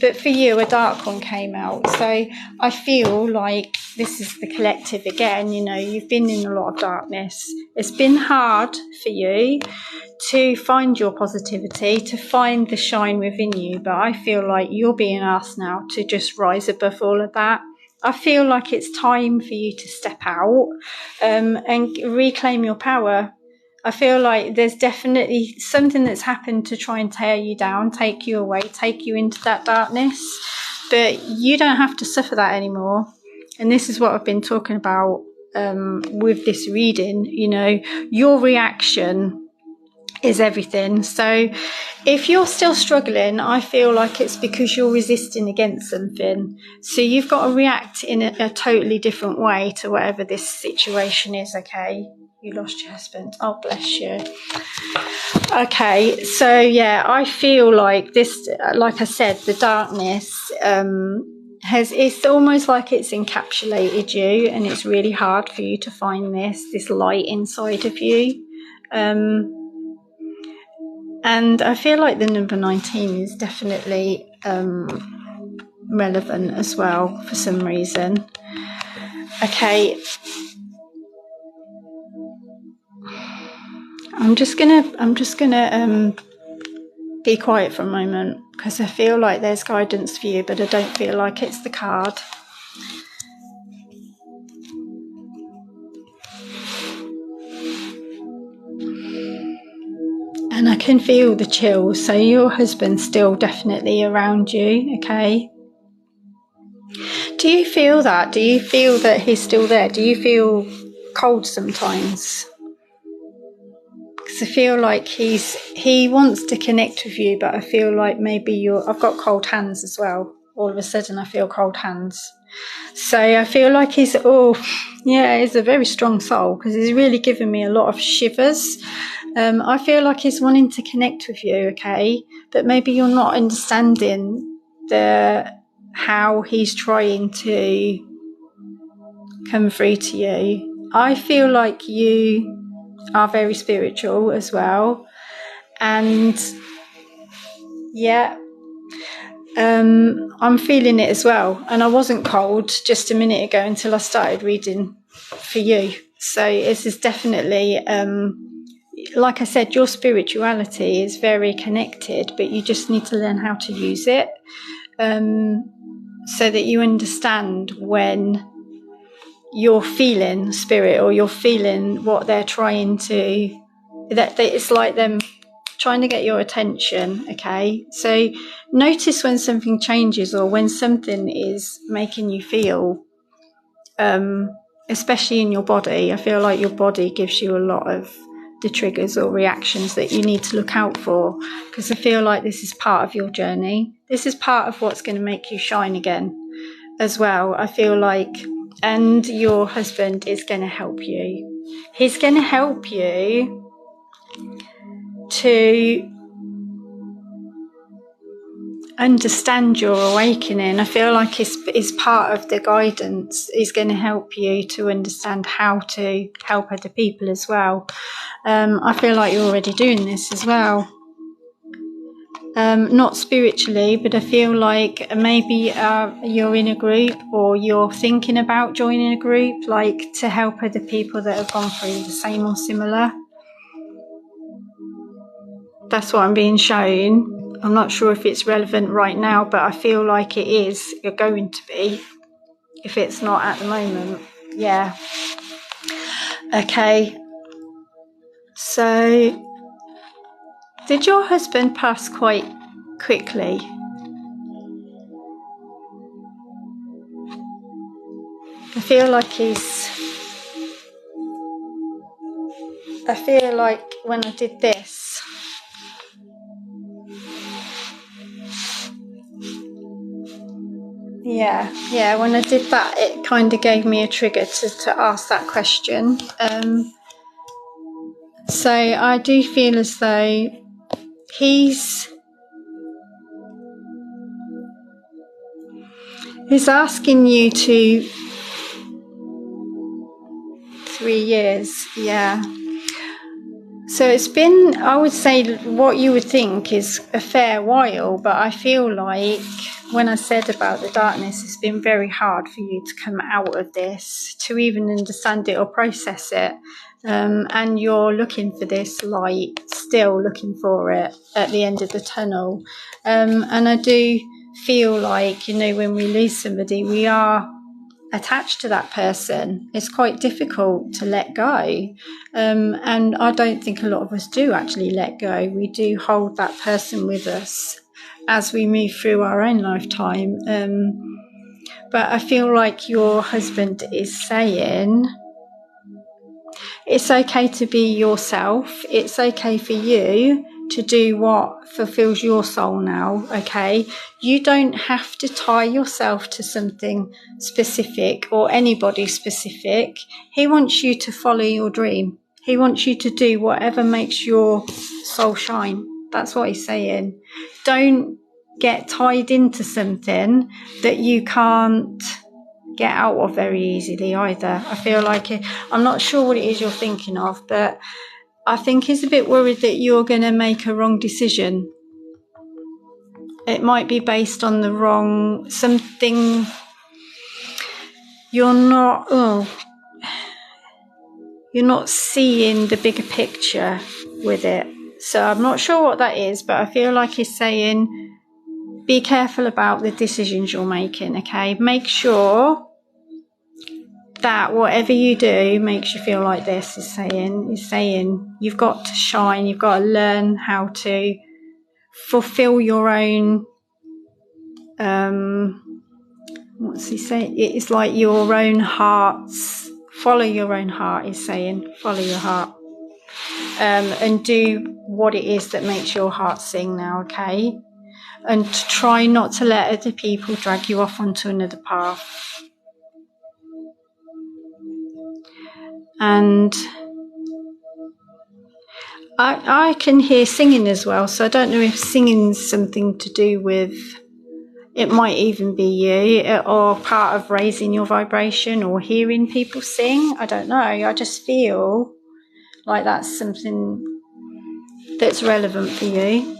But for you, a dark one came out. So I feel like this is the collective again. You've been in a lot of darkness. It's been hard for you to find your positivity, to find the shine within you. But I feel like you're being asked now to just rise above all of that. I feel like it's time for you to step out and reclaim your power. I feel like there's definitely something that's happened to try and tear you down, take you away, take you into that darkness. But you don't have to suffer that anymore. And this is what I've been talking about with this reading. Your reaction is everything. So if you're still struggling, I feel like it's because you're resisting against something. So you've got to react in a totally different way to whatever this situation is. Okay, you lost your husband. Oh, bless you. Okay, so yeah, I feel like this, like I said, the darkness it's almost like it's encapsulated you, and it's really hard for you to find this light inside of you. And I feel like the number 19 is definitely relevant as well for some reason. Okay. I'm just gonna be quiet for a moment, because I feel like there's guidance for you, but I don't feel like it's the card. And I can feel the chills. So your husband's still definitely around you, okay? Do you feel that? Do you feel that he's still there? Do you feel cold sometimes? Because I feel like he wants to connect with you, but I feel like maybe I've got cold hands as well. All of a sudden I feel cold hands. So I feel like he's a very strong soul, because he's really given me a lot of shivers. I feel like he's wanting to connect with you, okay? But maybe you're not understanding how he's trying to come through to you. I feel like you are very spiritual as well. And yeah, I'm feeling it as well. And I wasn't cold just a minute ago until I started reading for you. So this is definitely, like I said, your spirituality is very connected, but you just need to learn how to use it. so that you understand when you're feeling spirit, or you're feeling what they're trying to, that it's like them trying to get your attention. Okay, so notice when something changes, or when something is making you feel, especially in your body. I feel like your body gives you a lot of the triggers or reactions that you need to look out for, because I feel like this is part of your journey. This is part of what's going to make you shine again as well, I feel like. And your husband is going to help you. He's going to help you to understand your awakening. I feel like it's part of the guidance. Is going to help you to understand how to help other people as well. I feel like you're already doing this as well. Not spiritually, but I feel like maybe you're in a group, or you're thinking about joining a group, like to help other people that have gone through the same or similar. That's what I'm being shown. I'm not sure if it's relevant right now, but I feel like it is. You're going to be, if it's not at the moment. Yeah. Okay. So, did your husband pass quite quickly? I feel like when I did this, yeah, when I did that, it kind of gave me a trigger to ask that question. So I do feel as though he's asking you to 3 years, yeah. So it's been, I would say, what you would think is a fair while, but I feel like when I said about the darkness, it's been very hard for you to come out of this, to even understand it or process it. And you're looking for this light, still looking for it at the end of the tunnel. And I do feel like, when we lose somebody, we are attached to that person. It's quite difficult to let go, and I don't think a lot of us do actually let go. We do hold that person with us as we move through our own lifetime, but I feel like your husband is saying it's okay to be yourself. It's okay for you to do what fulfills your soul now, okay? You don't have to tie yourself to something specific or anybody specific. He wants you to follow your dream. He wants you to do whatever makes your soul shine. That's what he's saying. Don't get tied into something that you can't get out of very easily either. I feel like I'm not sure what it is you're thinking of, but I think he's a bit worried that you're going to make a wrong decision. It might be based on the wrong something. You're not seeing the bigger picture with it. So I'm not sure what that is, but I feel like he's saying be careful about the decisions you're making, okay? Make sure that whatever you do makes you feel like this. Is saying you've got to shine, you've got to learn how to fulfill your own what's he saying? It's like your own hearts. Follow your own heart, is saying. Follow your heart. And do what it is that makes your heart sing now, okay? And try not to let other people drag you off onto another path. And I can hear singing as well, so I don't know if singing's something to do with, it might even be you, or part of raising your vibration, or hearing people sing. I don't know. I just feel like that's something that's relevant for you.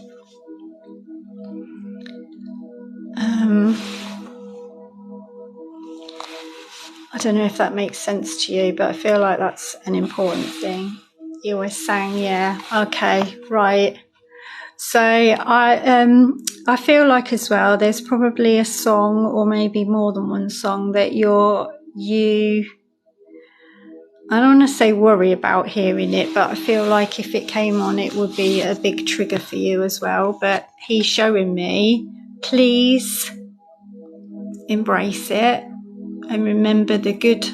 I don't know if that makes sense to you, but I feel like that's an important thing. You always sang, yeah, okay, right. So I feel like as well, there's probably a song or maybe more than one song that I don't want to say worry about hearing it, but I feel like if it came on, it would be a big trigger for you as well. But he's showing me, please embrace it and remember the good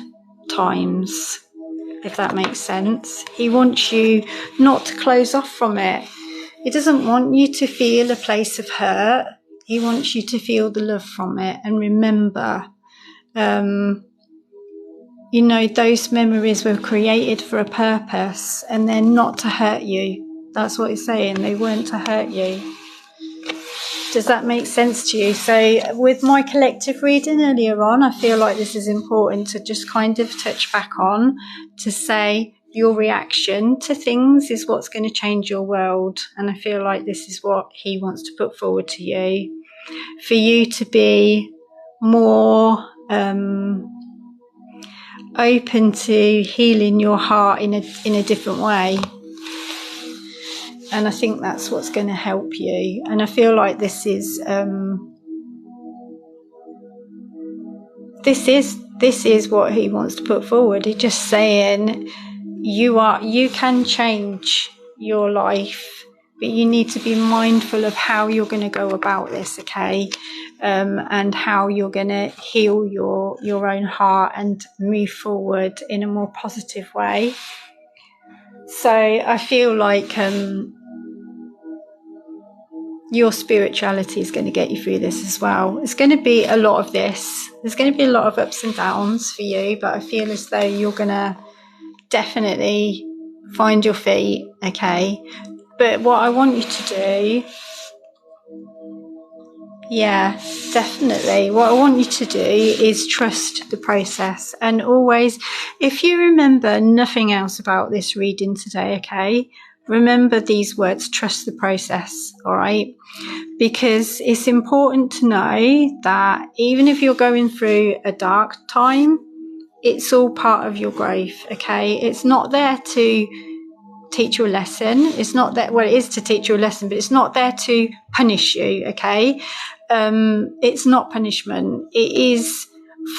times, if that makes sense. He wants you not to close off from it. He doesn't want you to feel a place of hurt. He wants you to feel the love from it and remember, you know, those memories were created for a purpose and they're not to hurt you. That's what he's saying. They weren't to hurt you. Does that make sense to you? So with my collective reading earlier on, I feel like this is important to just kind of touch back on, to say your reaction to things is what's going to change your world. And I feel like this is what he wants to put forward to you, for you to be more open to healing your heart in a different way. And I think that's what's going to help you. And I feel like this is what he wants to put forward. He's just saying you can change your life, but you need to be mindful of how you're going to go about this, okay? And how you're going to heal your own heart and move forward in a more positive way. So I feel like your spirituality is going to get you through this as well. It's going to be a lot of this. There's going to be a lot of ups and downs for you, but I feel as though you're going to definitely find your feet, okay? But what I want you to do, yeah, definitely. What I want you to do is trust the process. And always, if you remember nothing else about this reading today, okay, remember these words, trust the process, all right? Because it's important to know that even if you're going through a dark time, it's all part of your growth, okay? It's not there to teach you a lesson. It's not that, well, it is to teach you a lesson, but it's not there to punish you, okay? It's not punishment. It is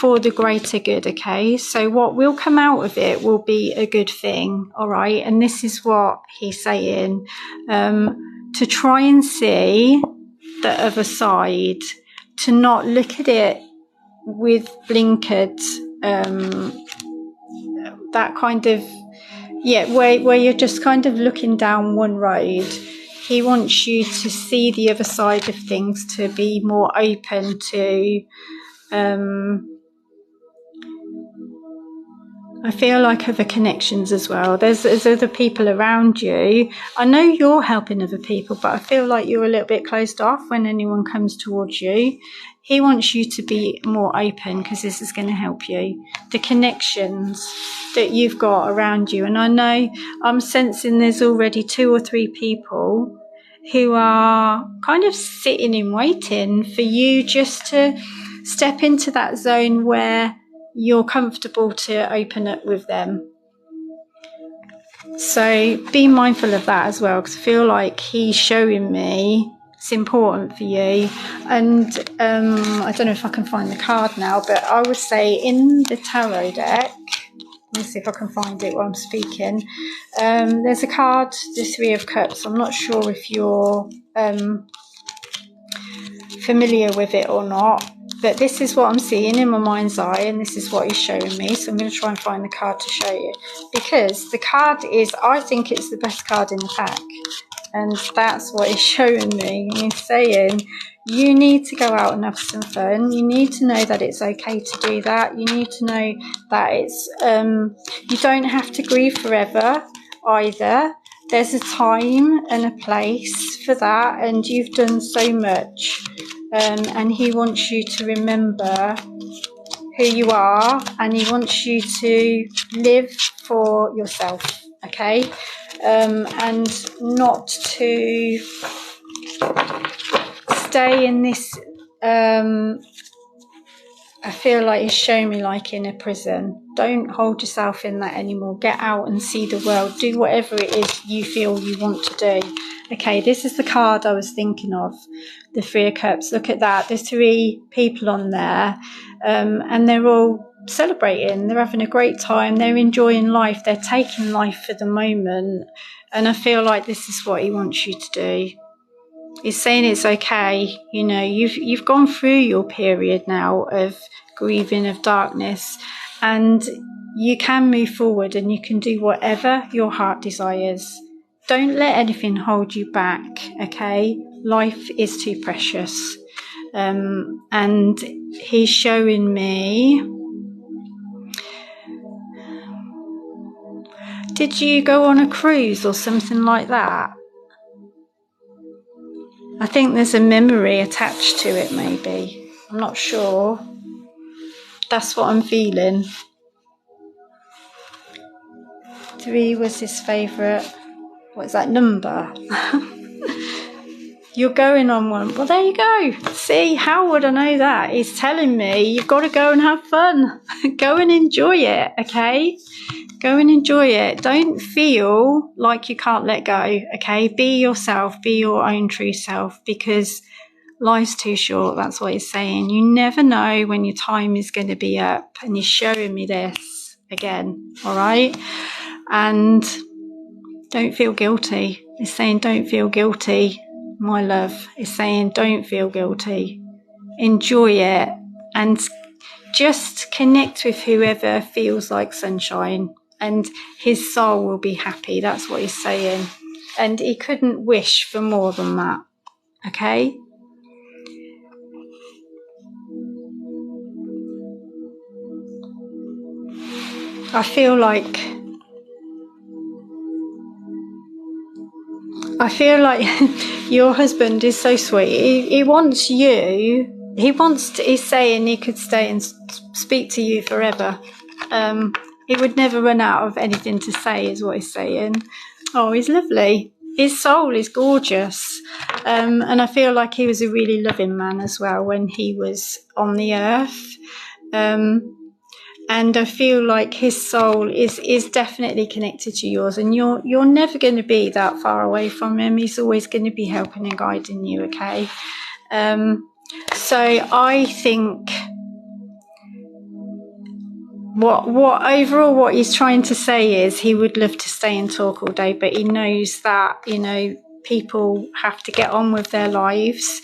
for the greater good, okay? So what will come out of it will be a good thing, all right? And this is what he's saying, to try and see the other side, to not look at it with blinkered, that kind of, where you're just kind of looking down one road. He wants you to see the other side of things, to be more open to, I feel like other connections as well. There's other people around you. I know you're helping other people, but I feel like you're a little bit closed off when anyone comes towards you. He wants you to be more open, because this is going to help you. The connections that you've got around you. And I know I'm sensing there's already 2 or 3 people who are kind of sitting and waiting for you just to step into that zone where you're comfortable to open up with them. So be mindful of that as well, because I feel like he's showing me it's important for you. And I don't know if I can find the card now, but I would say in the tarot deck, let me see if I can find it while I'm speaking. There's a card, the 3 of Cups. I'm not sure if you're familiar with it or not, but this is what I'm seeing in my mind's eye, and this is what he's showing me. So I'm going to try and find the card to show you, because the card is, I think it's the best card in the pack, and that's what he's showing me. He's saying you need to go out and have some fun. You need to know that it's okay to do that. You need to know that it's you don't have to grieve forever either. There's a time and a place for that, and you've done so much. And he wants you to remember who you are, and he wants you to live for yourself, okay? And not to stay in this I feel like he's shown me like in a prison. Don't hold yourself in that anymore. Get out and see the world. Do whatever it is you feel you want to do. Okay, this is the card I was thinking of, the Three of Cups. Look at that. There's 3 people on there, and they're all celebrating. They're having a great time. They're enjoying life. They're taking life for the moment. And I feel like this is what he wants you to do. He's saying it's okay. You know, you've gone through your period now of grieving, of darkness, and you can move forward and you can do whatever your heart desires. Don't let anything hold you back, okay? Life is too precious. And he's showing me... Did you go on a cruise or something like that? I think there's a memory attached to it, maybe. I'm not sure. That's what I'm feeling. 3 was his favourite. What is that number? You're going on one. Well, there you go. See, how would I know that? He's telling me you've got to go and have fun. Go and enjoy it, okay? Go and enjoy it. Don't feel like you can't let go, okay? Be yourself. Be your own true self, because life's too short. That's what he's saying. You never know when your time is going to be up, and he's showing me this again, all right? And don't feel guilty. He's saying don't feel guilty, my love. He's saying don't feel guilty. Enjoy it and just connect with whoever feels like sunshine, and his soul will be happy. That's what he's saying. And he couldn't wish for more than that, okay? I feel like your husband is so sweet. He wants you. He's saying he could stay and speak to you forever. He would never run out of anything to say, is what he's saying. Oh, he's lovely. His soul is gorgeous. And I feel like he was a really loving man as well when he was on the earth. And I feel like his soul is definitely connected to yours, and you're never going to be that far away from him. He's always going to be helping and guiding you, okay? So I think what he's trying to say is he would love to stay and talk all day, but he knows that, you know, people have to get on with their lives.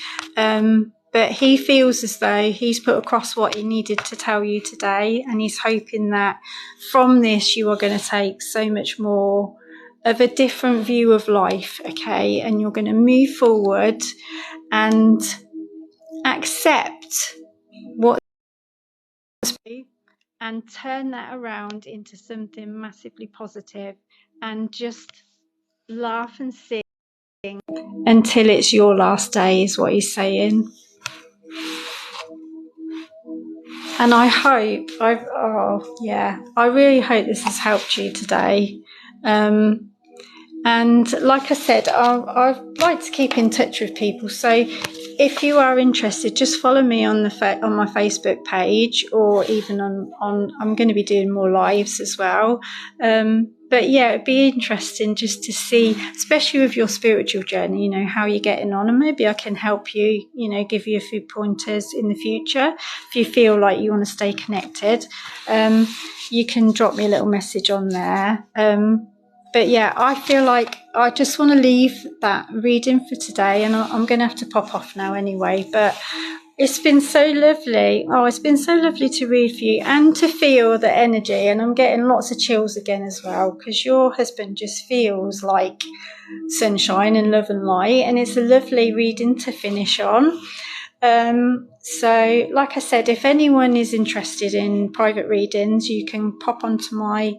But he feels as though he's put across what he needed to tell you today, and he's hoping that from this you are going to take so much more of a different view of life, okay? And you're going to move forward and accept what and turn that around into something massively positive, and just laugh and sing until it's your last day, is what he's saying. And I hope, I really hope this has helped you today. And like I said, I'd like to keep in touch with people. So if you are interested, just follow me on on my Facebook page, or even on I'm going to be doing more lives as well. But yeah, it'd be interesting just to see, especially with your spiritual journey, you know, how you're getting on, and maybe I can help you, you know, give you a few pointers in the future. If you feel like you want to stay connected, you can drop me a little message on there. But yeah, I feel like I just want to leave that reading for today, and I'm going to have to pop off now anyway. But it's been so lovely. Oh, it's been so lovely to read for you and to feel the energy. And I'm getting lots of chills again as well, because your husband just feels like sunshine and love and light. And it's a lovely reading to finish on. So like I said, if anyone is interested in private readings, you can pop onto my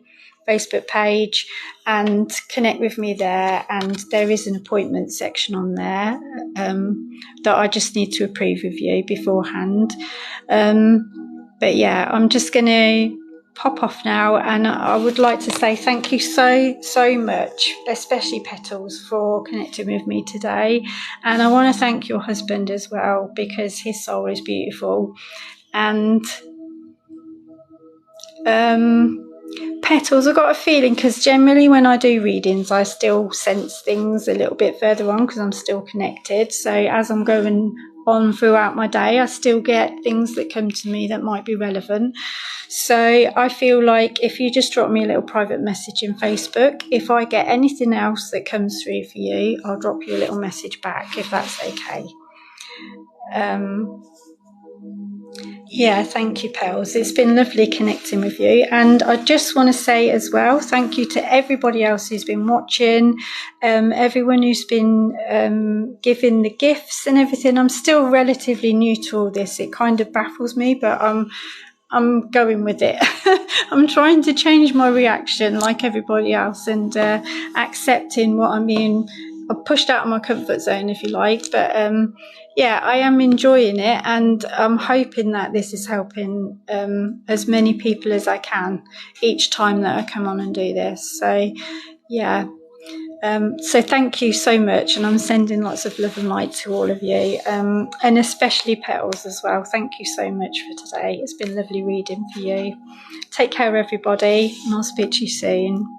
Facebook page and connect with me there, and there is an appointment section on there that I just need to approve with you beforehand. But yeah, I'm just going to pop off now, and I would like to say thank you so much, especially Petals, for connecting with me today. And I want to thank your husband as well, because his soul is beautiful, and Petals, I've got a feeling, because generally when I do readings I still sense things a little bit further on because I'm still connected. So as I'm going on throughout my day, I still get things that come to me that might be relevant. So I feel like if you just drop me a little private message in Facebook, if I get anything else that comes through for you, I'll drop you a little message back if that's okay. Yeah, thank you, Pels. It's been lovely connecting with you. And I just want to say as well, thank you to everybody else who's been watching, everyone who's been giving the gifts and everything. I'm still relatively new to all this. It kind of baffles me, but I'm going with it. I'm trying to change my reaction like everybody else and accepting what I'm being pushed out of my comfort zone, if you like. But yeah, I am enjoying it, and I'm hoping that this is helping as many people as I can each time that I come on and do this. So yeah. So thank you so much, and I'm sending lots of love and light to all of you, and especially Petals as well. Thank you so much for today. It's been lovely reading for you. Take care, everybody, and I'll speak to you soon.